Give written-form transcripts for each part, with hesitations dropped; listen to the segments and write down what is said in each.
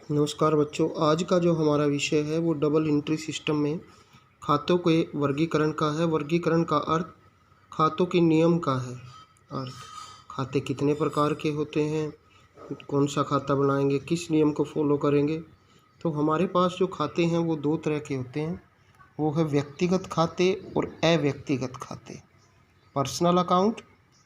नमस्कार बच्चों, आज का जो हमारा विषय है वो डबल एंट्री सिस्टम में खातों के वर्गीकरण का है। वर्गीकरण का अर्थ खातों के नियम का है। अर्थ खाते कितने प्रकार के होते हैं, कौन सा खाता बनाएंगे, किस नियम को फॉलो करेंगे। तो हमारे पास जो खाते हैं वो दो तरह के होते हैं, वो है व्यक्तिगत खाते और अव्यक्तिगत खाते, पर्सनल अकाउंट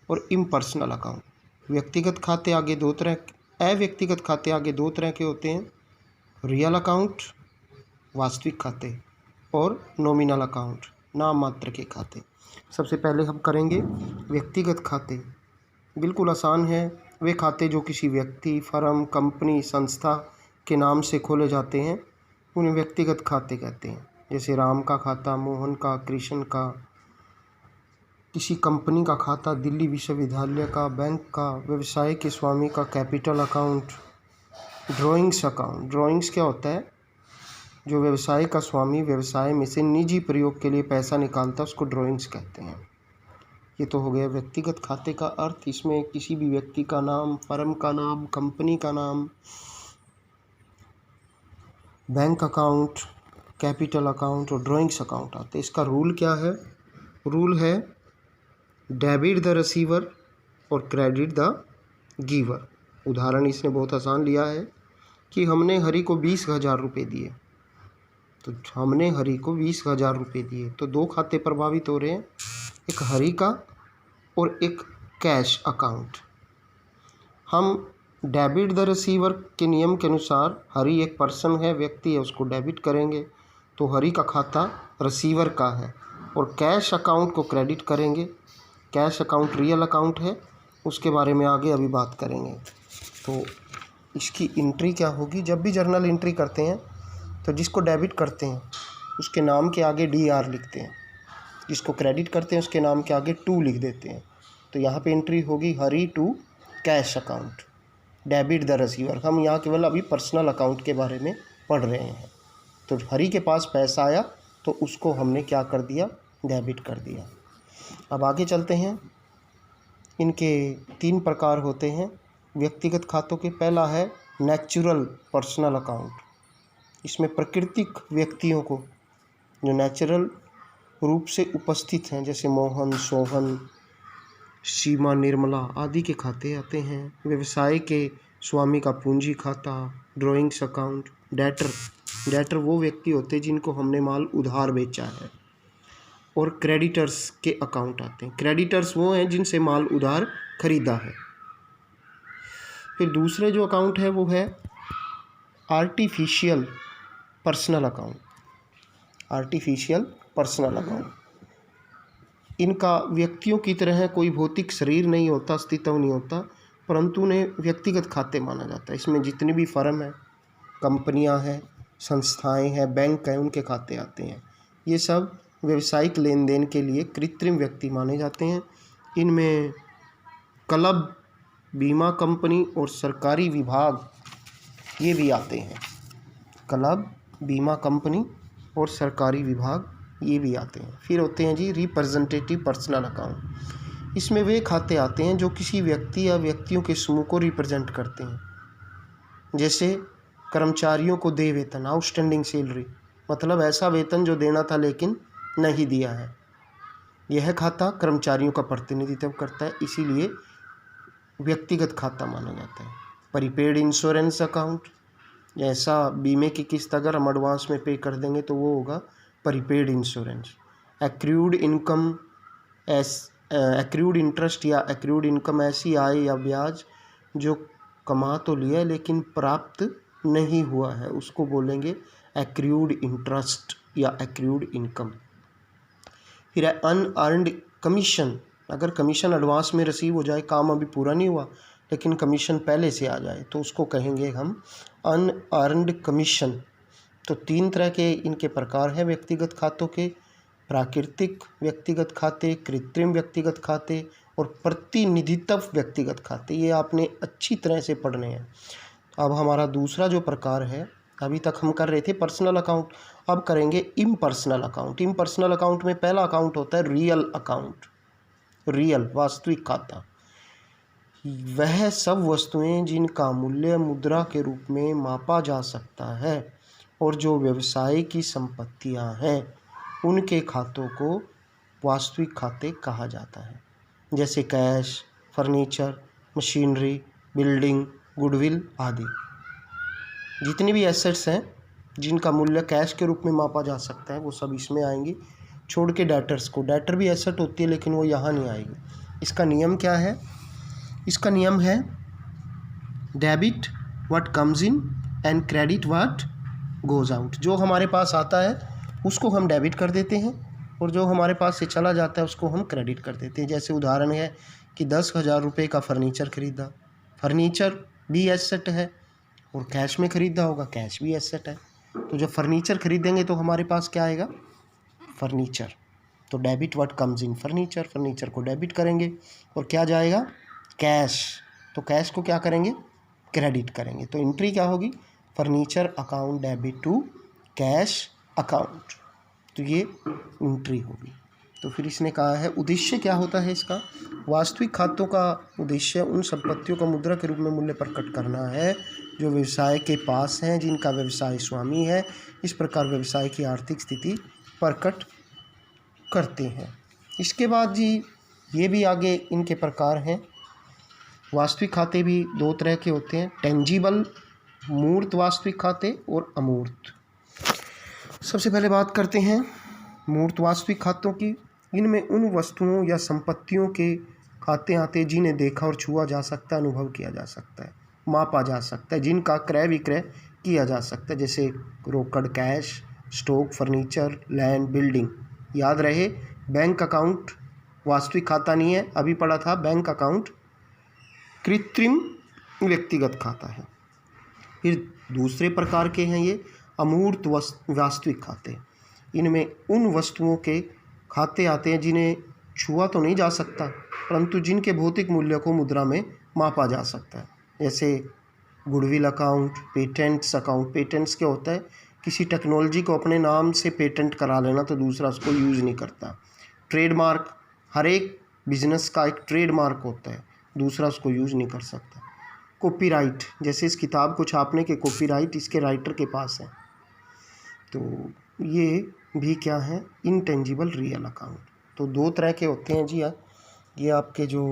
और इम्पर्सनल अकाउंट। व्यक्तिगत खाते आगे दो तरह, अव्यक्तिगत खाते आगे दो तरह के होते हैं, रियल अकाउंट वास्तविक खाते और नॉमिनल अकाउंट नाम मात्र के खाते। सबसे पहले हम करेंगे व्यक्तिगत खाते। बिल्कुल आसान है। वे खाते जो किसी व्यक्ति, फर्म, कंपनी, संस्था के नाम से खोले जाते हैं उन्हें व्यक्तिगत खाते कहते हैं। जैसे राम का खाता, मोहन का, कृष्ण का, किसी कंपनी का खाता, दिल्ली विश्वविद्यालय का, बैंक का, व्यवसाय के स्वामी का capital account. Drawings account, drawings क्या होता है, जो व्यवसाय का स्वामी व्यवसाय में से निजी प्रयोग के लिए पैसा निकालता है उसको ड्राइंग्स कहते हैं। ये तो हो गया व्यक्तिगत खाते का अर्थ। इसमें किसी भी व्यक्ति का नाम, फर्म का नाम, कंपनी का नाम, बैंक अकाउंट, कैपिटल अकाउंट और ड्राइंग्स अकाउंट आते हैं। इसका रूल क्या है? रूल है डेबिट द रिसीवर और क्रेडिट द गिवर। उदाहरण इसने बहुत आसान लिया है कि हमने हरि को 20,000 रुपये दिए, तो हमने हरि को 20,000 रुपये दिए तो दो खाते प्रभावित हो रहे हैं, एक हरि का और एक कैश अकाउंट। हम डेबिट द रिसीवर के नियम के अनुसार हरि एक पर्सन है, व्यक्ति है, उसको डेबिट करेंगे तो हरि का खाता रिसीवर का है, और कैश अकाउंट को क्रेडिट करेंगे। कैश अकाउंट रियल अकाउंट है, उसके बारे में आगे अभी बात करेंगे। तो इसकी एंट्री क्या होगी? जब भी जर्नल एंट्री करते हैं तो जिसको डेबिट करते हैं उसके नाम के आगे DR लिखते हैं, जिसको क्रेडिट करते हैं उसके नाम के आगे टू लिख देते हैं। तो यहाँ पे एंट्री होगी Hari to cash account, debit the receiver. हम यहाँ केवल अभी पर्सनल अकाउंट के बारे में पढ़ रहे हैं। तो हरी के पास पैसा आया तो उसको हमने क्या कर दिया? डेबिट कर दिया। अब आगे चलते हैं। इनके 3 प्रकार होते हैं व्यक्तिगत खातों के। पहला है नेचुरल पर्सनल अकाउंट। इसमें प्राकृतिक व्यक्तियों को जो नेचुरल रूप से उपस्थित हैं, जैसे मोहन, सोहन, सीमा, निर्मला आदि के खाते आते हैं। व्यवसाय के स्वामी का पूंजी खाता, ड्राइंग्स अकाउंट। डेटर वो व्यक्ति होते हैं जिनको हमने माल उधार बेचा है। और क्रेडिटर्स के अकाउंट आते हैं। क्रेडिटर्स वो हैं जिनसे माल उधार खरीदा है। फिर दूसरे जो अकाउंट है वो है artificial personal account. Artificial personal account, इनका व्यक्तियों की तरह कोई भौतिक शरीर नहीं होता, अस्तित्व नहीं होता, परंतु उन्हें व्यक्तिगत खाते माना जाता है। इसमें जितनी भी फर्म है, कंपनियां हैं, संस्थाएं हैं, बैंक हैं, उनके खाते आते हैं। ये सब व्यवसायिक लेन देन के लिए कृत्रिम व्यक्ति माने जाते हैं। इनमें क्लब, बीमा कंपनी और सरकारी विभाग ये भी आते हैं। क्लब, बीमा कंपनी और सरकारी विभाग ये भी आते हैं। फिर होते हैं जी रिप्रेजेंटेटिव पर्सनल अकाउंट। इसमें वे खाते आते हैं जो किसी व्यक्ति या व्यक्तियों के समूह को रिप्रेजेंट करते हैं। जैसे कर्मचारियों को देय वेतन, आउटस्टैंडिंग सैलरी, मतलब ऐसा वेतन जो देना था लेकिन नहीं दिया है। यह खाता कर्मचारियों का प्रतिनिधित्व करता है, इसीलिए व्यक्तिगत खाता माना जाता है। प्रीपेड इंश्योरेंस अकाउंट, जैसा बीमे की किस्त अगर हम एडवांस में पे कर देंगे तो वो होगा prepaid insurance. Accrued income, accrued interest या एक्रूड इनकम ऐसी आय या ब्याज जो कमा तो लिया लेकिन प्राप्त नहीं हुआ है, उसको बोलेंगे एक्रूड इंटरेस्ट या एक्रूड इनकम। फिर है अनअर्न्ड कमीशन। अगर कमीशन एडवांस में रिसीव हो जाए, काम अभी पूरा नहीं हुआ लेकिन कमीशन पहले से आ जाए तो उसको कहेंगे हम अनअर्न्ड कमीशन। तो 3 तरह के इनके प्रकार हैं व्यक्तिगत खातों के: प्राकृतिक व्यक्तिगत खाते, कृत्रिम व्यक्तिगत खाते और प्रतिनिधित्व व्यक्तिगत खाते। ये आपने अच्छी तरह से पढ़ने हैं। अब हमारा दूसरा जो प्रकार है, अभी तक हम कर रहे थे पर्सनल अकाउंट, अब करेंगे इम्पर्सनल अकाउंट। इम्पर्सनल अकाउंट में पहला अकाउंट होता है रियल अकाउंट, रियल वास्तविक खाता। वह सब वस्तुएं जिनका मूल्य मुद्रा के रूप में मापा जा सकता है और जो व्यवसाय की संपत्तियां हैं, उनके खातों को वास्तविक खाते कहा जाता है। जैसे cash, furniture, machinery, building, goodwill आदि। जितनी भी एसेट्स हैं जिनका मूल्य कैश के रूप में मापा जा सकता है, वो सब इसमें आएंगी, छोड़ के डेटर्स को। डेटर भी एसेट होती है लेकिन वो यहाँ नहीं आएगी। इसका नियम क्या है? इसका नियम है debit what comes in and credit what goes out. जो हमारे पास आता है उसको हम डेबिट कर देते हैं और जो हमारे पास से चला जाता है उसको हम क्रेडिट कर देते हैं। जैसे उदाहरण है कि 10,000 रुपये का फर्नीचर ख़रीदा, फर्नीचर भी एसेट है, और कैश में ख़रीदा होगा, कैश भी एसेट है। तो जब फर्नीचर ख़रीदेंगे तो हमारे पास क्या आएगा? फर्नीचर। तो debit what comes in furniture, furniture को डेबिट करेंगे और क्या जाएगा? कैश। तो कैश को क्या करेंगे? क्रेडिट करेंगे। तो एंट्री क्या होगी? Furniture account debit to cash account. तो ये एंट्री होगी। तो फिर इसने कहा है उद्देश्य क्या होता है इसका? वास्तविक खातों का उद्देश्य उन संपत्तियों का मुद्रा के रूप में मूल्य प्रकट करना है जो व्यवसाय के पास हैं, जिनका व्यवसाय स्वामी है। इस प्रकार व्यवसाय की आर्थिक स्थिति प्रकट करते हैं। इसके बाद जी ये भी आगे इनके प्रकार हैं। वास्तविक खाते भी दो तरह के होते हैं, टेंजिबल मूर्त वास्तविक खाते और अमूर्त। सबसे पहले बात करते हैं मूर्त वास्तविक खातों की। इनमें उन वस्तुओं या संपत्तियों के खाते आते जिन्हें देखा और छुआ जा सकता है, अनुभव किया जा सकता है, मापा जा सकता है, जिनका क्रय विक्रय किया जा सकता है। जैसे रोकड़, cash, stock, furniture, land, building. याद रहे बैंक अकाउंट वास्तविक खाता नहीं है, अभी पढ़ा था बैंक अकाउंट कृत्रिम व्यक्तिगत खाता है। फिर दूसरे प्रकार के हैं ये अमूर्त वास्तविक खाते। इनमें उन वस्तुओं के खाते आते हैं जिन्हें छुआ तो नहीं जा सकता, परंतु जिनके भौतिक मूल्य को मुद्रा में मापा जा सकता है। जैसे goodwill account, patents account. Patents क्या होता है? किसी टेक्नोलॉजी को अपने नाम से पेटेंट करा लेना तो दूसरा उसको यूज़ नहीं करता। ट्रेडमार्क, हर एक बिजनेस का एक ट्रेडमार्क होता है, दूसरा उसको यूज़ नहीं कर सकता। कॉपीराइट, जैसे इस किताब को छापने के कॉपीराइट इसके राइटर के पास है। तो ये भी क्या है? Intangible real account. तो दो तरह के होते हैं जी। ये आपके जो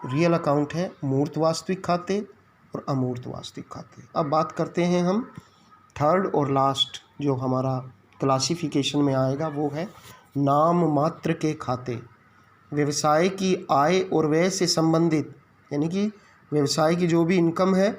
रियल अकाउंट है, मूर्त वास्तविक खाते और अमूर्त वास्तविक खाते। अब बात करते हैं हम थर्ड और लास्ट जो हमारा क्लासिफिकेशन में आएगा, वो है नाम मात्र के खाते। व्यवसाय की आय और व्यय से संबंधित, यानी कि व्यवसाय की जो भी इनकम है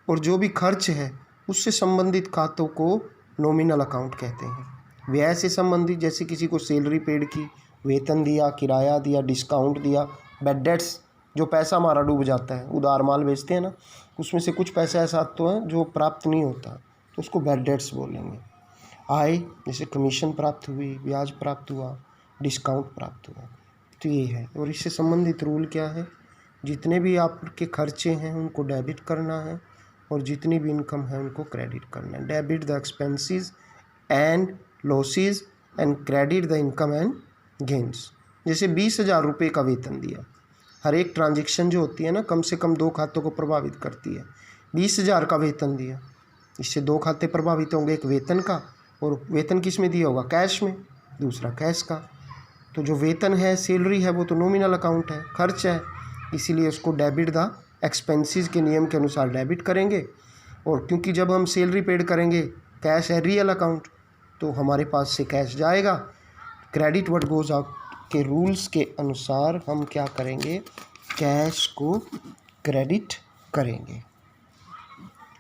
और जो भी खर्च है उससे संबंधित खातों को नॉमिनल अकाउंट कहते हैं। व्यय से संबंधित, जैसे किसी को सैलरी पेड की, वेतन दिया, किराया दिया, डिस्काउंट दिया, बैड डेट्स, जो पैसा हमारा डूब जाता है, उधार माल बेचते हैं ना, उसमें से कुछ पैसा ऐसा तो है जो प्राप्त नहीं होता, तो उसको बैड डेट्स बोलेंगे। आय, जैसे कमीशन प्राप्त हुई, ब्याज प्राप्त हुआ, डिस्काउंट प्राप्त हुआ, तो ये है। और इससे संबंधित रूल क्या है? जितने भी आपके खर्चे हैं उनको डेबिट करना है और जितनी भी इनकम है उनको क्रेडिट करना है। Debit the expenses and losses and credit the income and gains. जैसे 20,000 रुपये का वेतन दिया, हर एक ट्रांजेक्शन जो होती है ना कम से कम 2 खातों को प्रभावित करती है। 20,000 का वेतन दिया, इससे 2 खाते प्रभावित होंगे, एक वेतन का, और वेतन किस में दिया होगा? कैश में, दूसरा कैश का। तो जो वेतन है, सैलरी है, वो तो नॉमिनल अकाउंट है, खर्च है, इसीलिए उसको डेबिट द एक्सपेंसेस के नियम के अनुसार डेबिट करेंगे। और क्योंकि जब हम सैलरी पेड करेंगे, कैश है रियल अकाउंट, तो हमारे पास से कैश जाएगा। क्रेडिट व्हाट गोज आउट के रूल्स के अनुसार हम क्या करेंगे? कैश को क्रेडिट करेंगे।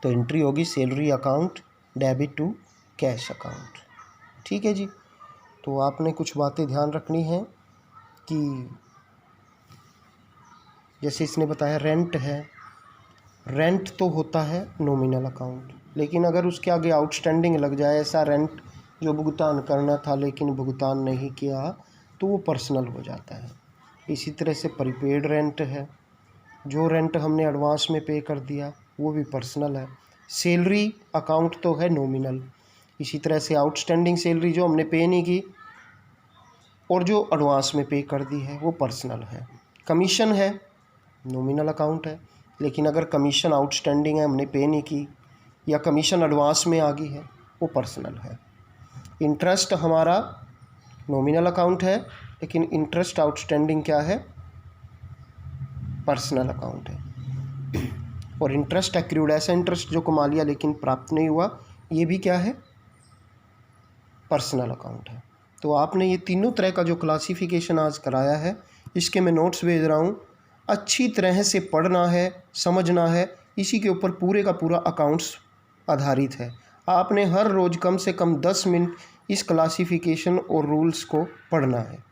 तो एंट्री होगी salary account debit to cash account. ठीक है जी। तो आपने कुछ बातें ध्यान रखनी है कि जैसे इसने बताया रेंट है, रेंट तो होता है नॉमिनल अकाउंट, लेकिन अगर उसके आगे आउटस्टैंडिंग लग जाए, ऐसा रेंट जो भुगतान करना था लेकिन भुगतान नहीं किया, तो वो पर्सनल हो जाता है। इसी तरह से प्रीपेड रेंट है, जो रेंट हमने एडवांस में पे कर दिया वो भी पर्सनल है। सैलरी अकाउंट तो है नॉमिनल। इसी तरह से आउटस्टैंडिंग सैलरी जो हमने पे नहीं की और जो एडवांस में पे कर दी है वो पर्सनल है। कमीशन है नॉमिनल अकाउंट है। लेकिन अगर कमीशन आउटस्टैंडिंग है, हमने पे नहीं की, या कमीशन एडवांस में आ गई है, वो पर्सनल है। इंटरेस्ट हमारा नॉमिनल अकाउंट है, लेकिन इंटरेस्ट आउटस्टैंडिंग क्या है? पर्सनल अकाउंट है। और इंटरेस्ट एक्रूड, ऐसा इंटरेस्ट जो कमा लिया लेकिन प्राप्त नहीं हुआ, ये भी क्या है? पर्सनल अकाउंट है। तो आपने ये तीनों तरह का जो क्लासिफिकेशन आज कराया है, इसके मैं नोट्स भेज रहा हूँ। अच्छी तरह से पढ़ना है, समझना है, इसी के ऊपर पूरे का पूरा अकाउंट्स आधारित है। आपने हर रोज़ कम से कम 10 मिनट इस क्लासिफिकेशन और रूल्स को पढ़ना है।